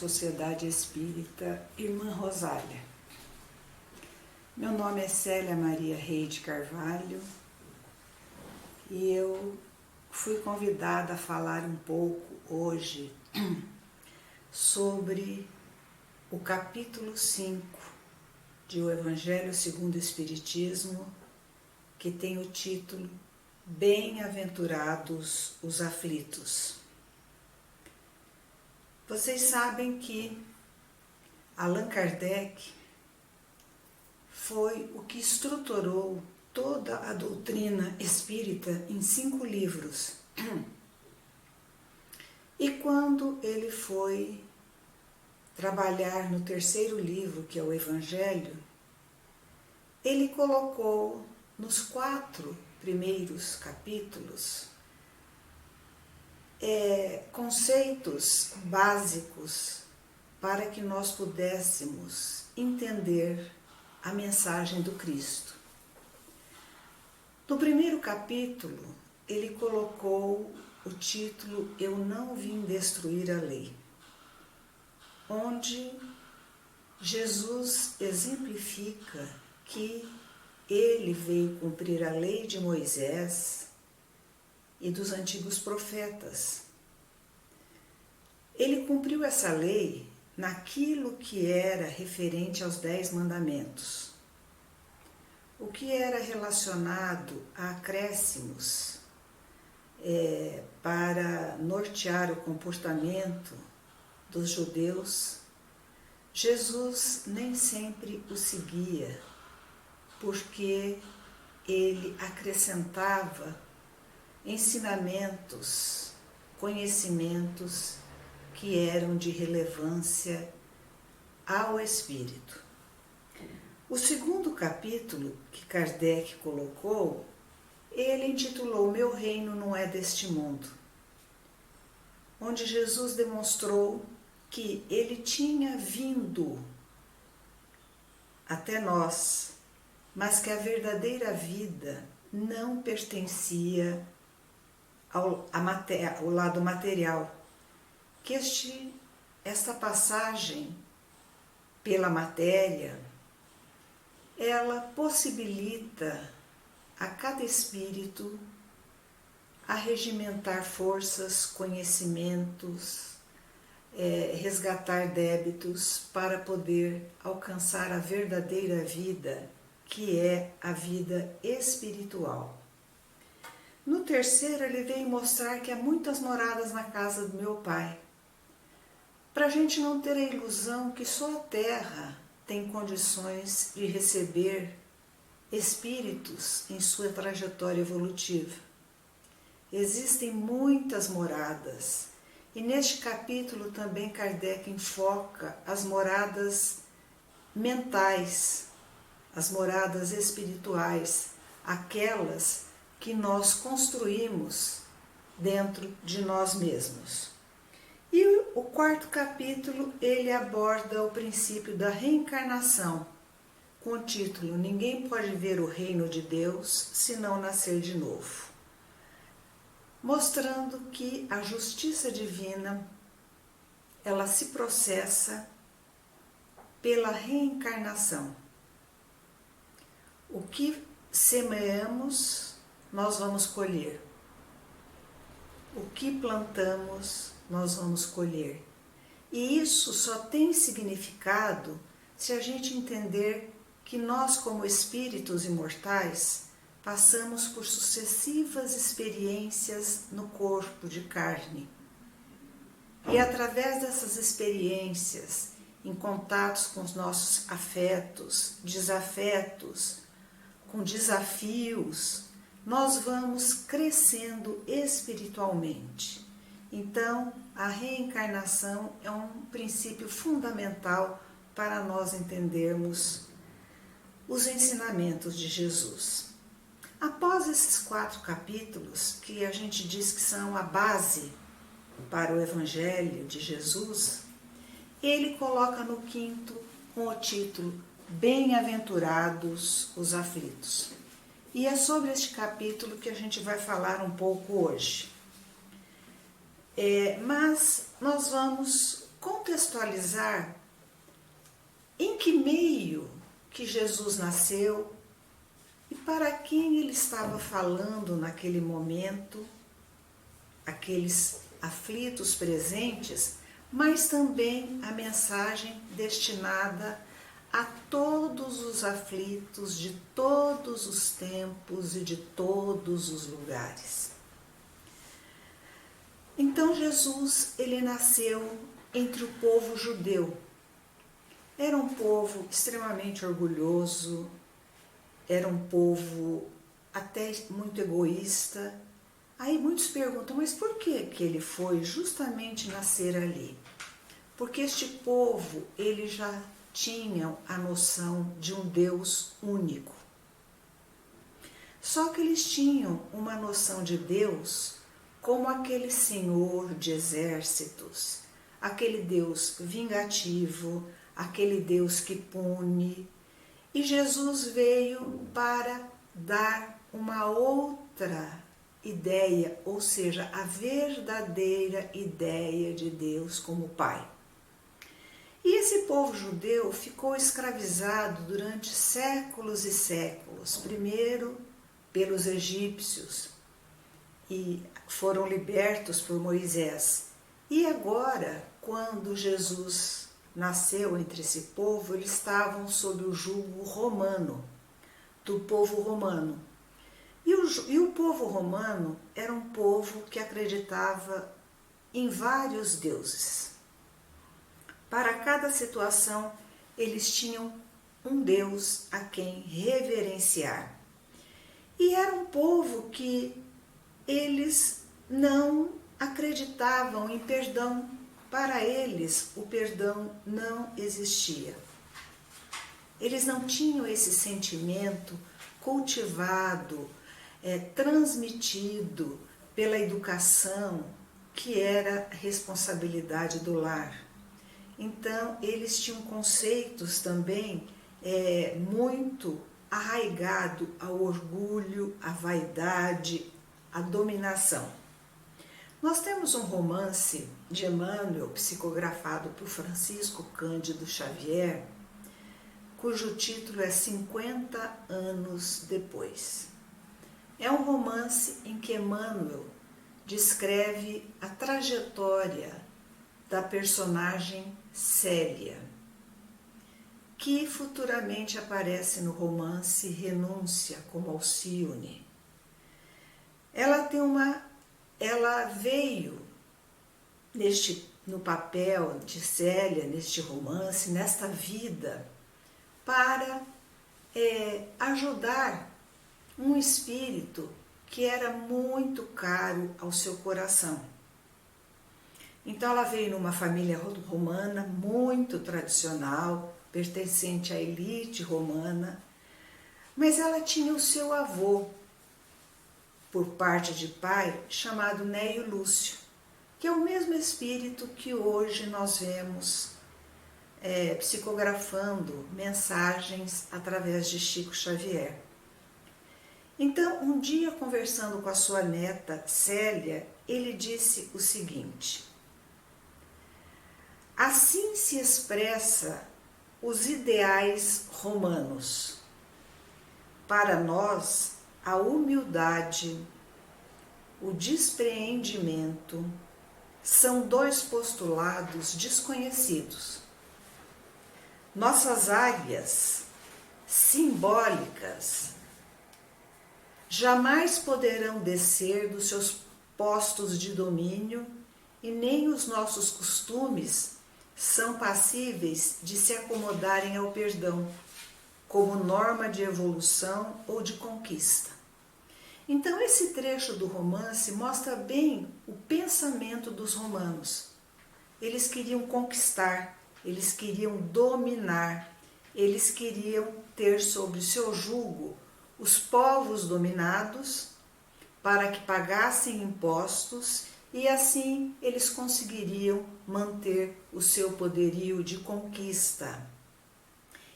Sociedade Espírita Irmã Rosália. Meu nome é Célia Maria Rei de Carvalho e eu fui convidada a falar um pouco hoje sobre o capítulo 5 de O Evangelho segundo o Espiritismo, que tem o título Bem-aventurados os aflitos. Vocês sabem que Allan Kardec foi o que estruturou toda a doutrina espírita em 5 livros. E quando ele foi trabalhar no 3º livro, que é o Evangelho, ele colocou nos 4 primeiros capítulos conceitos básicos para que nós pudéssemos entender a mensagem do Cristo. No 1º capítulo, ele colocou o título Eu não vim destruir a lei, onde Jesus exemplifica que ele veio cumprir a lei de Moisés e dos antigos profetas. Ele cumpriu essa lei naquilo que era referente aos 10 mandamentos. O que era relacionado a acréscimos para nortear o comportamento dos judeus, Jesus nem sempre o seguia, porque ele acrescentava ensinamentos, conhecimentos que eram de relevância ao espírito. O 2º capítulo que Kardec colocou, ele intitulou Meu reino não é deste mundo, onde Jesus demonstrou que ele tinha vindo até nós, mas que a verdadeira vida não pertencia ao lado material, que esta passagem pela matéria, ela possibilita a cada espírito arregimentar forças, conhecimentos, resgatar débitos para poder alcançar a verdadeira vida, que é a vida espiritual. No 3º, ele veio mostrar que há muitas moradas na casa do meu Pai, para a gente não ter a ilusão que só a Terra tem condições de receber espíritos em sua trajetória evolutiva. Existem muitas moradas, e neste capítulo também Kardec enfoca as moradas mentais, as moradas espirituais, aquelas que nós construímos dentro de nós mesmos. E o 4º capítulo, ele aborda o princípio da reencarnação, com o título Ninguém pode ver o reino de Deus se não nascer de novo, mostrando que a justiça divina, ela se processa pela reencarnação. O que semeamos, nós vamos colher. O que plantamos, nós vamos colher. E isso só tem significado se a gente entender que nós, como espíritos imortais, passamos por sucessivas experiências no corpo de carne. E através dessas experiências, em contatos com os nossos afetos, desafetos, com desafios, nós vamos crescendo espiritualmente. Então, a reencarnação é um princípio fundamental para nós entendermos os ensinamentos de Jesus. Após esses 4 capítulos, que a gente diz que são a base para o Evangelho de Jesus, ele coloca no 5º com o título Bem-aventurados os aflitos. E é sobre este capítulo que a gente vai falar um pouco hoje. Mas nós vamos contextualizar em que meio que Jesus nasceu e para quem ele estava falando naquele momento, aqueles aflitos presentes, mas também a mensagem destinada a todos os aflitos de todos os tempos e de todos os lugares. Então Jesus, ele nasceu entre o povo judeu. Era um povo extremamente orgulhoso, era um povo até muito egoísta. Aí muitos perguntam, mas por que ele foi justamente nascer ali? Porque este povo, ele já tinha a noção de um Deus único. Só que eles tinham uma noção de Deus como aquele Senhor de exércitos, aquele Deus vingativo, aquele Deus que pune. E Jesus veio para dar uma outra ideia, ou seja, a verdadeira ideia de Deus como Pai. E esse povo judeu ficou escravizado durante séculos e séculos, primeiro pelos egípcios, e foram libertos por Moisés. E agora, quando Jesus nasceu entre esse povo, eles estavam sob o jugo romano, do povo romano. E o povo romano era um povo que acreditava em vários deuses. Para cada situação, eles tinham um Deus a quem reverenciar. E era um povo que eles não acreditavam em perdão. Para eles, o perdão não existia. Eles não tinham esse sentimento cultivado, transmitido pela educação, que era responsabilidade do lar. Então, eles tinham conceitos também muito arraigados ao orgulho, à vaidade, à dominação. Nós temos um romance de Emmanuel, psicografado por Francisco Cândido Xavier, cujo título é 50 anos depois. É um romance em que Emmanuel descreve a trajetória da personagem Célia, que futuramente aparece no romance Renúncia como Alcione. Ela veio no papel de Célia, neste romance, nesta vida, para ajudar um espírito que era muito caro ao seu coração. Então ela veio numa família romana muito tradicional, pertencente à elite romana, mas ela tinha o seu avô, por parte de pai, chamado Neio Lúcio, que é o mesmo espírito que hoje nós vemos psicografando mensagens através de Chico Xavier. Então, um dia, conversando com a sua neta Célia, ele disse o seguinte: assim se expressa os ideais romanos. Para nós, a humildade, o despreendimento são dois postulados desconhecidos. Nossas áreas simbólicas jamais poderão descer dos seus postos de domínio e nem os nossos costumes são passíveis de se acomodarem ao perdão, como norma de evolução ou de conquista. Então, esse trecho do romance mostra bem o pensamento dos romanos. Eles queriam conquistar, eles queriam dominar, eles queriam ter sob o seu jugo os povos dominados para que pagassem impostos e assim eles conseguiriam manter o seu poderio de conquista.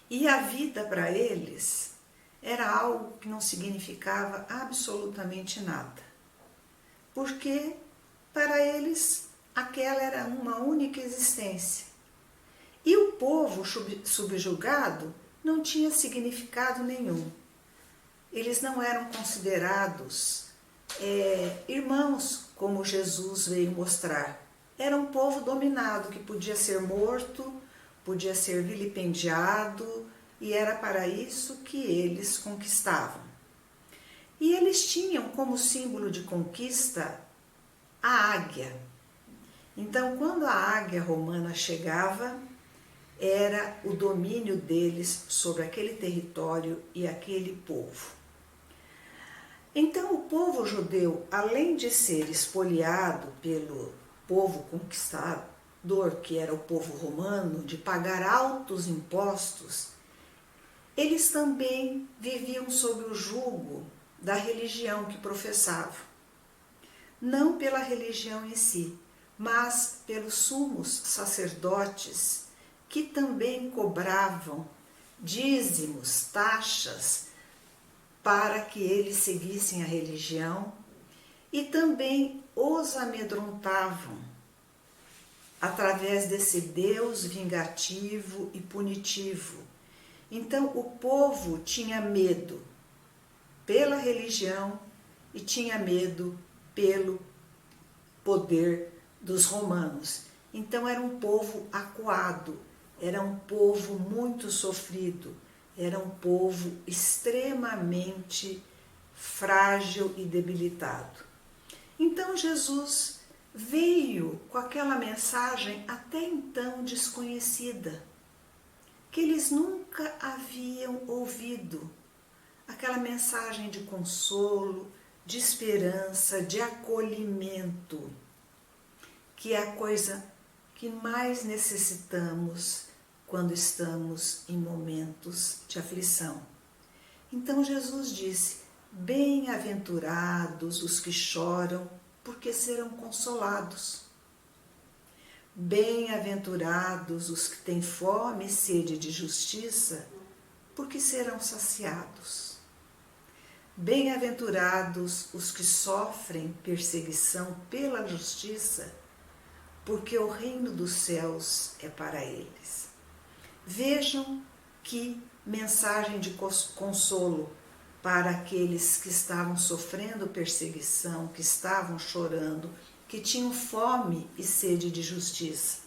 E a vida para eles era algo que não significava absolutamente nada, porque para eles aquela era uma única existência. E o povo subjugado não tinha significado nenhum. Eles não eram considerados irmãos, como Jesus veio mostrar. Era um povo dominado, que podia ser morto, podia ser vilipendiado, e era para isso que eles conquistavam. E eles tinham como símbolo de conquista a águia. Então, quando a águia romana chegava, era o domínio deles sobre aquele território e aquele povo. Então, o povo judeu, além de ser espoliado pelo povo conquistador, que era o povo romano, de pagar altos impostos, eles também viviam sob o jugo da religião que professavam. Não pela religião em si, mas pelos sumos sacerdotes, que também cobravam dízimos, taxas, para que eles seguissem a religião, e também os amedrontavam através desse Deus vingativo e punitivo. Então o povo tinha medo pela religião e tinha medo pelo poder dos romanos. Então era um povo acuado, era um povo muito sofrido, era um povo extremamente frágil e debilitado. Então Jesus veio com aquela mensagem até então desconhecida, que eles nunca haviam ouvido, aquela mensagem de consolo, de esperança, de acolhimento, que é a coisa que mais necessitamos quando estamos em momentos de aflição. Então Jesus disse: bem-aventurados os que choram, porque serão consolados. Bem-aventurados os que têm fome e sede de justiça, porque serão saciados. Bem-aventurados os que sofrem perseguição pela justiça, porque o reino dos céus é para eles. Vejam que mensagem de consolo para aqueles que estavam sofrendo perseguição, que estavam chorando, que tinham fome e sede de justiça.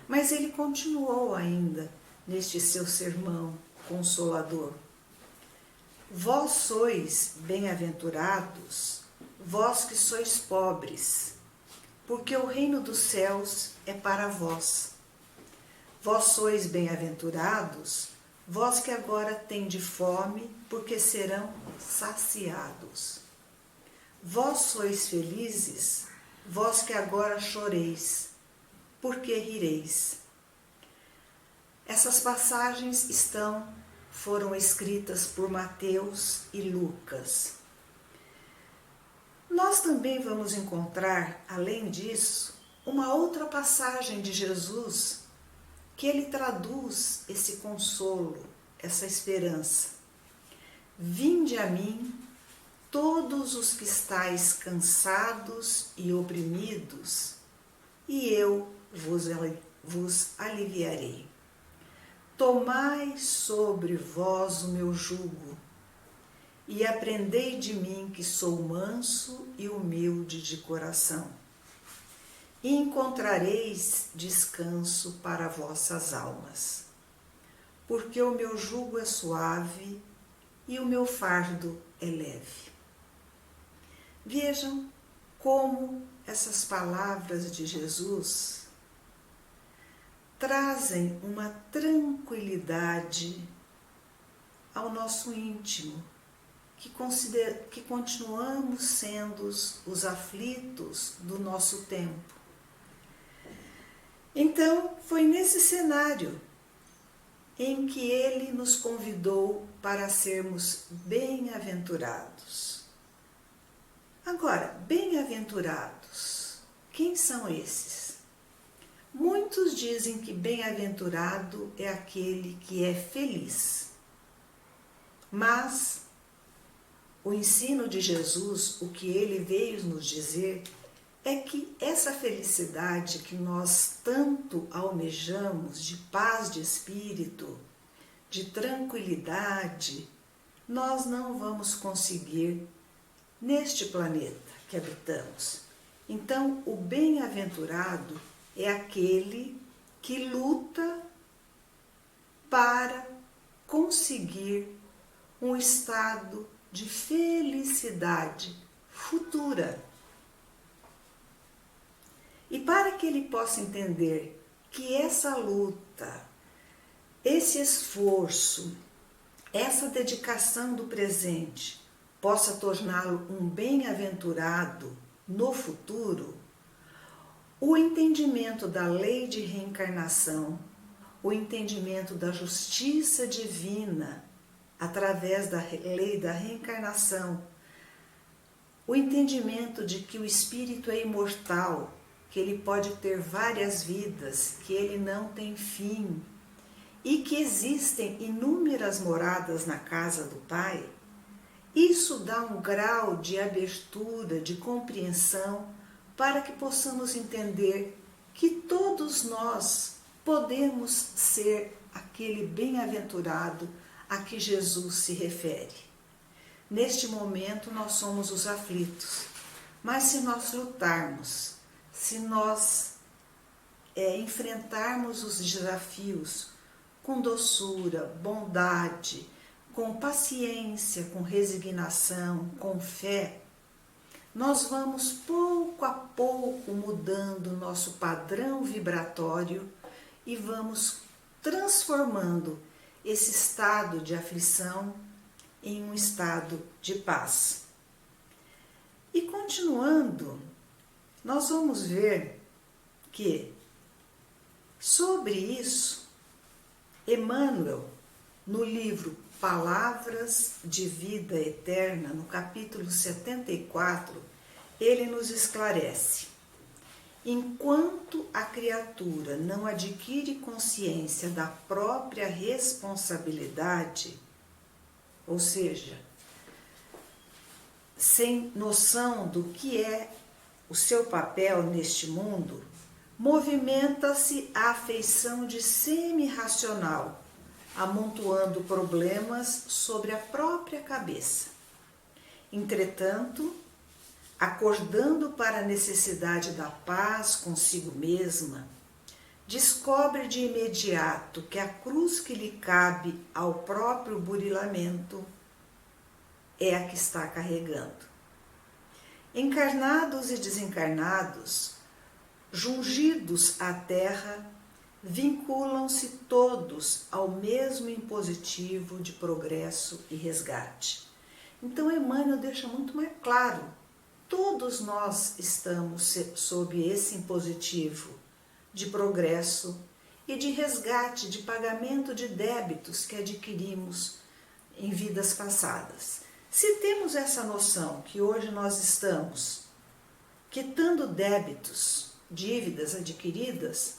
Mas ele continuou ainda neste seu sermão consolador. Vós sois bem-aventurados, vós que sois pobres, porque o reino dos céus é para vós. Vós sois bem-aventurados, vós que agora tendes fome, porque serão saciados. Vós sois felizes, vós que agora choreis, porque rireis. Essas passagens foram escritas por Mateus e Lucas. Nós também vamos encontrar, além disso, uma outra passagem de Jesus que ele traduz esse consolo, essa esperança. Vinde a mim, todos os que estáis cansados e oprimidos, e eu vos aliviarei. Tomai sobre vós o meu jugo, e aprendei de mim, que sou manso e humilde de coração, e encontrareis descanso para vossas almas, porque o meu jugo é suave e o meu fardo é leve. Vejam como essas palavras de Jesus trazem uma tranquilidade ao nosso íntimo, que continuamos sendo os aflitos do nosso tempo. Então, foi nesse cenário em que ele nos convidou para sermos bem-aventurados. Agora, bem-aventurados, quem são esses? Muitos dizem que bem-aventurado é aquele que é feliz. Mas o ensino de Jesus, o que ele veio nos dizer, é que essa felicidade que nós tanto almejamos, de paz de espírito, de tranquilidade, nós não vamos conseguir neste planeta que habitamos. Então, o bem-aventurado é aquele que luta para conseguir um estado de felicidade futura. E para que ele possa entender que essa luta, esse esforço, essa dedicação do presente possa torná-lo um bem-aventurado no futuro, o entendimento da lei de reencarnação, o entendimento da justiça divina através da lei da reencarnação, o entendimento de que o espírito é imortal, que ele pode ter várias vidas, que ele não tem fim e que existem inúmeras moradas na casa do Pai, isso dá um grau de abertura, de compreensão, para que possamos entender que todos nós podemos ser aquele bem-aventurado a que Jesus se refere. Neste momento nós somos os aflitos, mas se nós lutarmos, se nós enfrentarmos os desafios com doçura, bondade, com paciência, com resignação, com fé, nós vamos pouco a pouco mudando o nosso padrão vibratório e vamos transformando esse estado de aflição em um estado de paz. E continuando, nós vamos ver que sobre isso, Emmanuel, no livro Palavras de Vida Eterna, no capítulo 74, ele nos esclarece: enquanto a criatura não adquire consciência da própria responsabilidade, ou seja, sem noção do que é o seu papel neste mundo, movimenta-se a afeição de semi-racional, amontoando problemas sobre a própria cabeça. Entretanto, acordando para a necessidade da paz consigo mesma, descobre de imediato que a cruz que lhe cabe ao próprio burilamento é a que está carregando. Encarnados e desencarnados, jungidos à terra, vinculam-se todos ao mesmo impositivo de progresso e resgate. Então Emmanuel deixa muito mais claro, todos nós estamos sob esse impositivo de progresso e de resgate, de pagamento de débitos que adquirimos em vidas passadas. Se temos essa noção que hoje nós estamos quitando débitos, dívidas adquiridas,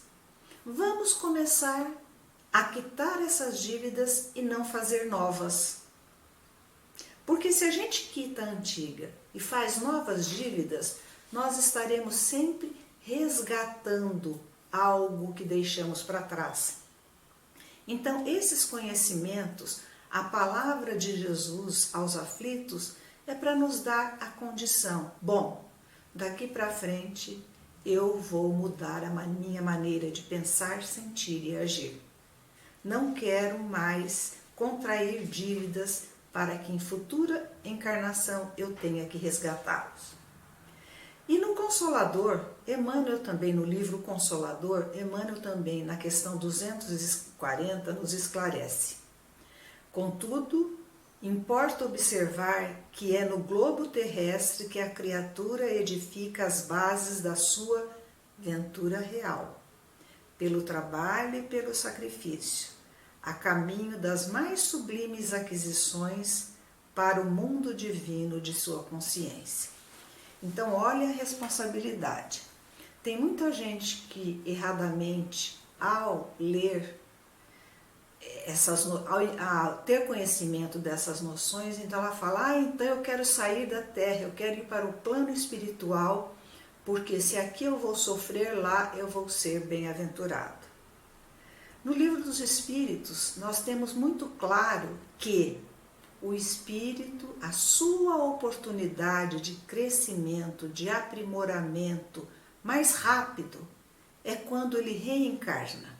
vamos começar a quitar essas dívidas e não fazer novas. Porque se a gente quita a antiga e faz novas dívidas, nós estaremos sempre resgatando algo que deixamos para trás. Então, esses conhecimentos, a palavra de Jesus aos aflitos, é para nos dar a condição. Bom, daqui para frente eu vou mudar a minha maneira de pensar, sentir e agir. Não quero mais contrair dívidas para que em futura encarnação eu tenha que resgatá-los. E no Consolador, Emmanuel também, no livro Consolador, Emmanuel também, na questão 240, nos esclarece: contudo, importa observar que é no globo terrestre que a criatura edifica as bases da sua ventura real, pelo trabalho e pelo sacrifício, a caminho das mais sublimes aquisições para o mundo divino de sua consciência. Então, olha a responsabilidade. Tem muita gente que, erradamente, ao ler ao ter conhecimento dessas noções, então ela fala: então eu quero sair da Terra, eu quero ir para o plano espiritual porque se aqui eu vou sofrer, lá eu vou ser bem-aventurado. No Livro dos Espíritos, nós temos muito claro que o espírito, a sua oportunidade de crescimento, de aprimoramento mais rápido é quando ele reencarna.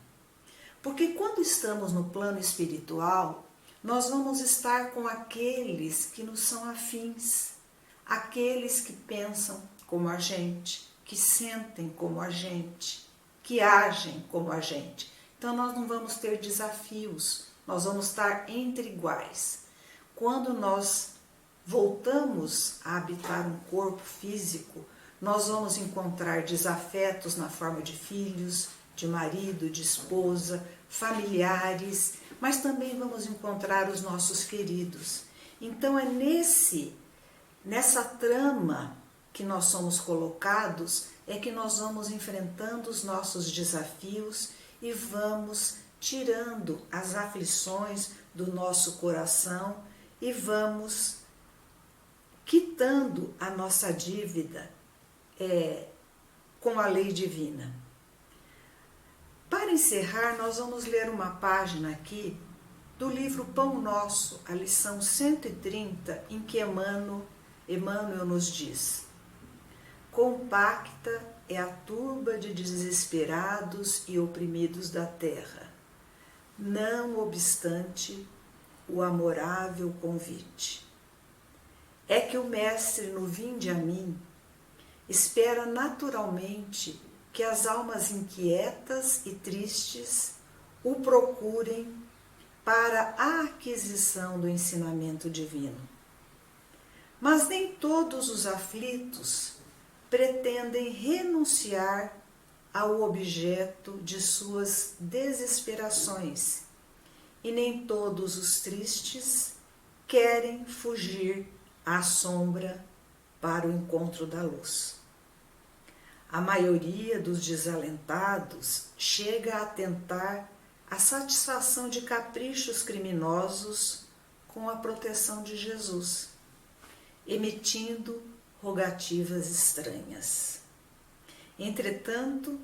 Porque quando estamos no plano espiritual, nós vamos estar com aqueles que nos são afins, aqueles que pensam como a gente, que sentem como a gente, que agem como a gente. Então nós não vamos ter desafios, nós vamos estar entre iguais. Quando nós voltamos a habitar um corpo físico, nós vamos encontrar desafetos na forma de filhos, de marido, de esposa, familiares, mas também vamos encontrar os nossos queridos. Então é nessa trama que nós somos colocados, é que nós vamos enfrentando os nossos desafios e vamos tirando as aflições do nosso coração e vamos quitando a nossa dívida com a lei divina. Para encerrar, nós vamos ler uma página aqui do livro Pão Nosso, a lição 130, em que Emmanuel nos diz: compacta é a turba de desesperados e oprimidos da terra, não obstante o amorável convite. É que o Mestre, no Vinde a mim, espera naturalmente que as almas inquietas e tristes o procurem para a aquisição do ensinamento divino. Mas nem todos os aflitos pretendem renunciar ao objeto de suas desesperações, e nem todos os tristes querem fugir à sombra para o encontro da luz. A maioria dos desalentados chega a tentar a satisfação de caprichos criminosos com a proteção de Jesus, emitindo rogativas estranhas. Entretanto,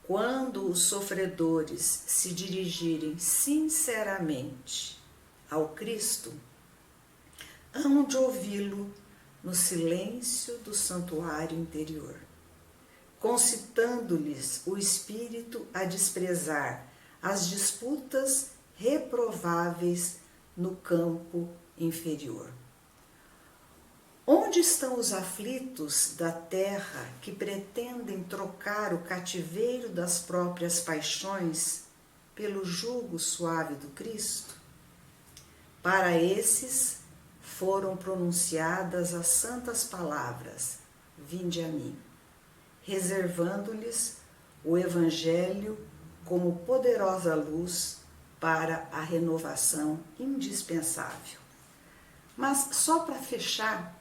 quando os sofredores se dirigirem sinceramente ao Cristo, hão de ouvi-lo no silêncio do santuário interior, concitando-lhes o espírito a desprezar as disputas reprováveis no campo inferior. Onde estão os aflitos da terra que pretendem trocar o cativeiro das próprias paixões pelo jugo suave do Cristo? Para esses foram pronunciadas as santas palavras: vinde a mim, reservando-lhes o Evangelho como poderosa luz para a renovação indispensável. Mas só para fechar,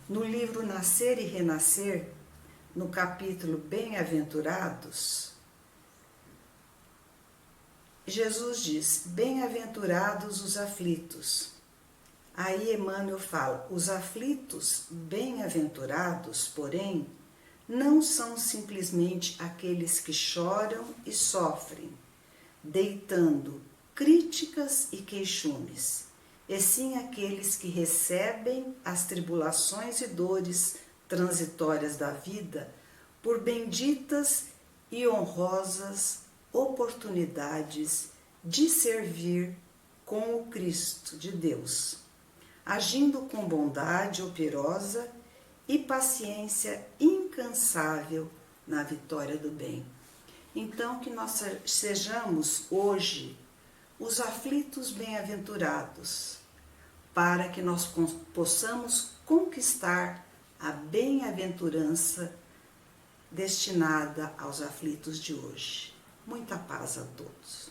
no livro Nascer e Renascer, no capítulo Bem-aventurados, Jesus diz: bem-aventurados os aflitos. Aí Emmanuel fala: os aflitos bem-aventurados, porém, não são simplesmente aqueles que choram e sofrem, deitando críticas e queixumes, e sim aqueles que recebem as tribulações e dores transitórias da vida por benditas e honrosas oportunidades de servir com o Cristo de Deus, agindo com bondade operosa e paciência incansável na vitória do bem. Então, que nós sejamos hoje os aflitos bem-aventurados, para que nós possamos conquistar a bem-aventurança destinada aos aflitos de hoje. Muita paz a todos.